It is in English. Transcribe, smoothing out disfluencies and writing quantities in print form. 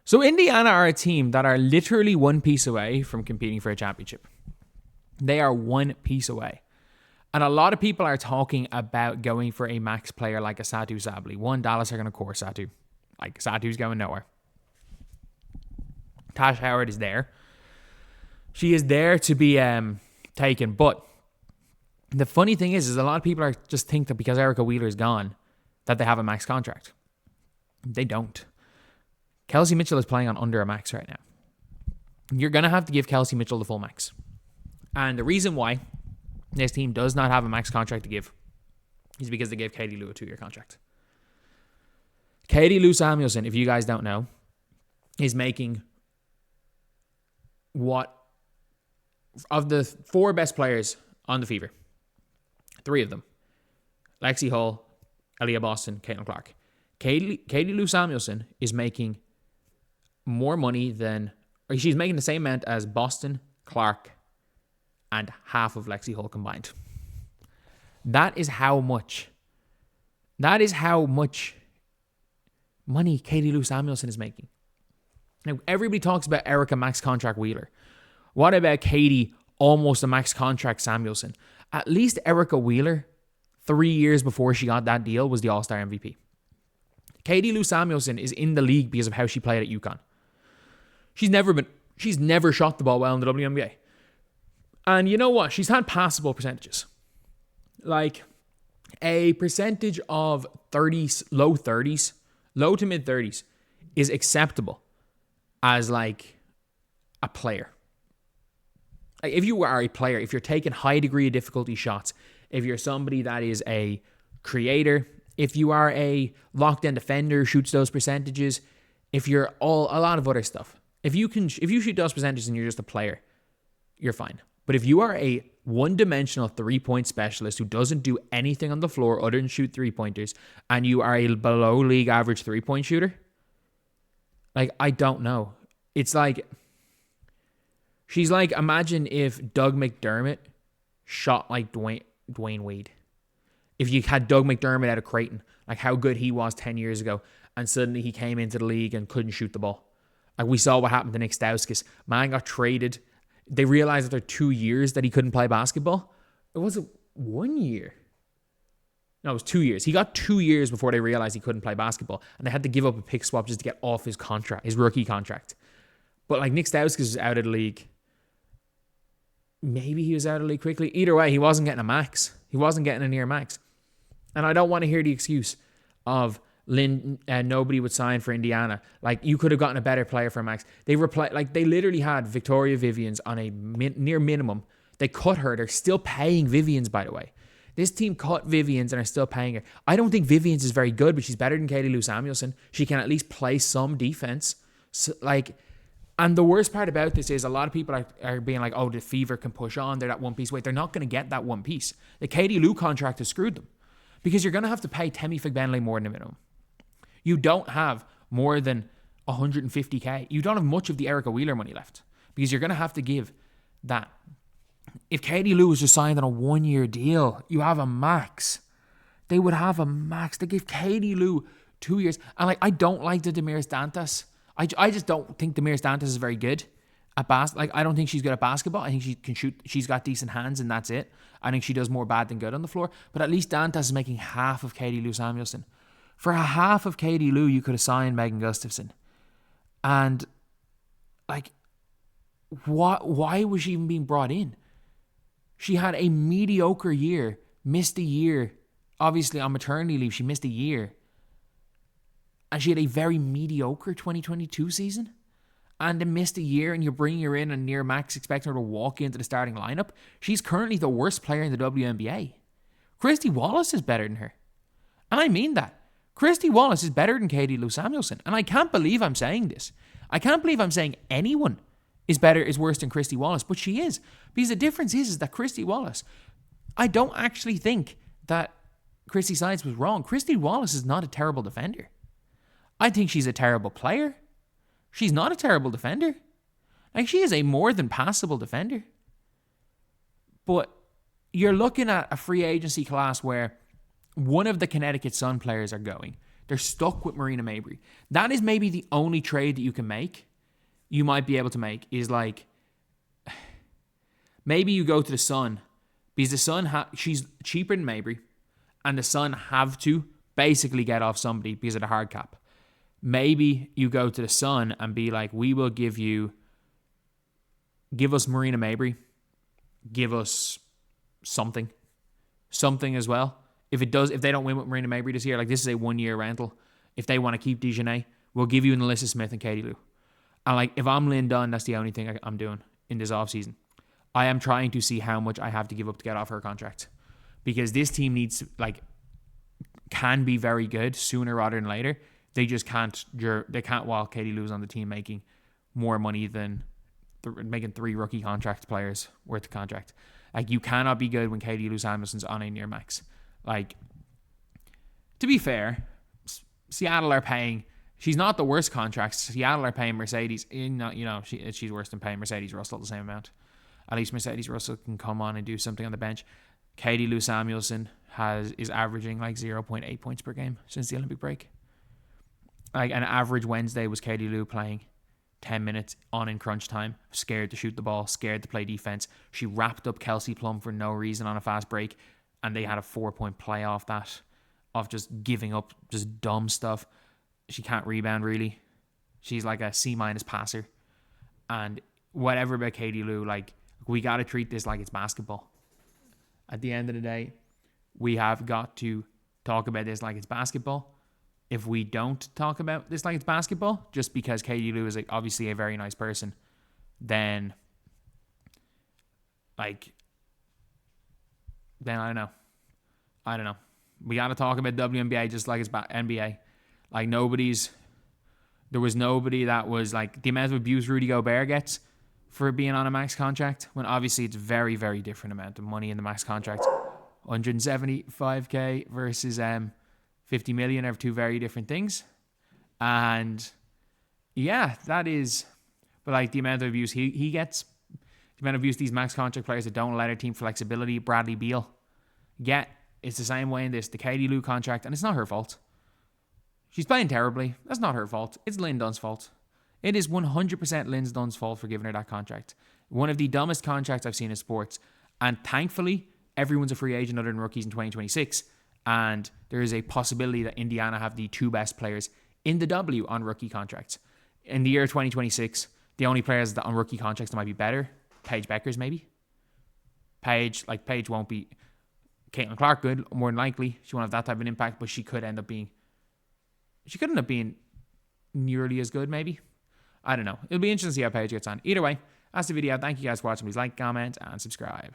So Indiana are a team that are literally one piece away from competing for a championship. They are one piece away. And a lot of people are talking about going for a max player like a Satu Sabally. One, Dallas are going to core Satu. Like, Satu's going nowhere. Tash Howard is there. She is there to be taken. But the funny thing is a lot of people are just think that because Erica Wheeler is gone, that they have a max contract. They don't. Kelsey Mitchell is playing on under a max right now. You're going to have to give Kelsey Mitchell the full max. And the reason why this team does not have a max contract to give is because they gave Katie Lou a 2-year contract. Lou Samuelson, if you guys don't know, is making what of the 4 best players on the Fever, 3 of them, Lexi Hull, Aaliyah Boston, Caitlin Clark. Katie Lou Samuelson is making more money than, or she's making the same amount as Boston, Clark, and half of Lexi Hull combined. That is how much money Katie Lou Samuelson is making. Now, everybody talks about Erica max contract Wheeler. What about Katie almost a max contract Samuelson? At least Erica Wheeler, 3 years before she got that deal, was the All-Star MVP. Katie Lou Samuelson is in the league because of how she played at UConn. She's never shot the ball well in the WNBA. And you know what? She's had passable percentages. Like a percentage of 30s, low to mid 30s is acceptable as like a player. Like if you are a player, if you're taking high degree of difficulty shots, if you're somebody that is a creator, if you are a lockdown defender, shoots those percentages, if you're a lot of other stuff. If you shoot those percentages and you're just a player, you're fine. But if you are a one-dimensional 3-point specialist who doesn't do anything on the floor other than shoot 3-pointers, and you are a below league average 3-point shooter, like, I don't know. It's like, she's like, imagine if Doug McDermott shot like Dwayne Wade. If you had Doug McDermott out of Creighton, like how good he was 10 years ago, and suddenly he came into the league and couldn't shoot the ball. Like we saw what happened to Nick Stauskas. Man got traded. They realized after 2 years that he couldn't play basketball. It wasn't 1 year. No, it was 2 years. He got 2 years before they realized he couldn't play basketball. And they had to give up a pick swap just to get off his contract, his rookie contract. But like Nick Stauskas is out of the league. Maybe he was out of the league quickly. Either way, he wasn't getting a max. He wasn't getting a near max. And I don't want to hear the excuse of nobody would sign for Indiana. Like, you could have gotten a better player for a max. They literally had Victoria Vivians on a near minimum. They cut her. They're still paying Vivians, by the way. This team cut Vivians and are still paying her. I don't think Vivians is very good, but she's better than Katie Lou Samuelson. She can at least play some defense. So, and the worst part about this is a lot of people are being like, oh, the Fever can push on. They're that one piece. Wait, they're not going to get that one piece. The Katie Lou contract has screwed them because you're going to have to pay Temi Figbenley more than the minimum. You don't have more than $150K. You don't have much of the Erica Wheeler money left because you're going to have to give that. If Katie Lou was just signed on a 1-year deal, you have a max. They would have a max. They give Katie Lou 2 years. And I don't like the Damaris Dantas. I just don't think Damaris Dantas is very good at I don't think she's good at basketball. I think she can shoot. She's got decent hands and that's it. I think she does more bad than good on the floor. But at least Dantas is making half of Katie Lou Samuelson. For a half of Katie Lou, you could have signed Megan Gustafson. And, why was she even being brought in? She had a mediocre year, missed a year. Obviously, on maternity leave, she missed a year. And she had a very mediocre 2022 season. And then missed a year, and you're bringing her in and near max, expecting her to walk into the starting lineup. She's currently the worst player in the WNBA. Christy Wallace is better than her. And I mean that. Christy Wallace is better than Katie Lou Samuelson. And I can't believe I'm saying this. I can't believe I'm saying anyone is worse than Christy Wallace, but she is. Because the difference is that Christy Wallace, I don't actually think that Christy Sides was wrong. Christy Wallace is not a terrible defender. I think she's a terrible player. She's not a terrible defender. Like, she is a more than passable defender. But you're looking at a free agency class where one of the Connecticut Sun players are going. They're stuck with Marina Mabrey. That is maybe the only trade that you might be able to make, is like, maybe you go to the Sun, because the Sun, she's cheaper than Mabrey, and the Sun have to basically get off somebody because of the hard cap. Maybe you go to the Sun and be like, we will give us Marina Mabrey, give us something as well. If they don't win with Marina Mabrey this year, like, this is a 1-year rental. If they want to keep Dejanay, we'll give you an Alyssa Smith and Katie Lou. And like, if I'm Lynn Dunn, that's the only thing I'm doing in this offseason. I am trying to see how much I have to give up to get off her contract, because this team can be very good sooner rather than later. They just can't. They can't, while Katie Lou's on the team making more money than making 3 rookie contract players worth of contract. Like, you cannot be good when Katie Lou Samuelson's on a near max. Like, to be fair, Seattle are paying. She's not the worst contracts. Seattle are paying Mercedes. She's worse than paying Mercedes Russell the same amount. At least Mercedes Russell can come on and do something on the bench. Katie Lou Samuelson is averaging like 0.8 points per game since the Olympic break. Like, an average Wednesday was Katie Lou playing 10 minutes on in crunch time, scared to shoot the ball, scared to play defense. She wrapped up Kelsey Plum for no reason on a fast break, and they had a 4-point play off that, of just giving up just dumb stuff. She can't rebound, really. She's like a C- passer. And whatever about Katie Lou, like, we got to treat this like it's basketball. At the end of the day, we have got to talk about this like it's basketball. If we don't talk about this like it's basketball, just because Katie Lou is obviously a very nice person, then I don't know. We got to talk about WNBA just like it's NBA. Like, there was nobody that was like, the amount of abuse Rudy Gobert gets for being on a max contract, when obviously it's very, very different amount of money in the max contract. 175k versus 50 million are 2 very different things. And yeah, that is, but like, the amount of abuse he gets, the amount of abuse these max contract players that don't allow their team flexibility, Bradley Beal get, it's the same way in the Katie Lou contract, and it's not her fault. She's playing terribly. That's not her fault. It's Lynn Dunn's fault. It is 100% Lynn Dunn's fault for giving her that contract. One of the dumbest contracts I've seen in sports. And thankfully, everyone's a free agent other than rookies in 2026. And there is a possibility that Indiana have the 2 best players in the W on rookie contracts. In the year 2026, the only players that on rookie contracts that might be better, Paige Beckers maybe. Paige won't be Caitlin Clark good, more than likely. She won't have that type of an impact, but she could end up being nearly as good, maybe. I don't know. It'll be interesting to see how Paige gets on. Either way, that's the video. Thank you guys for watching. Please like, comment, and subscribe.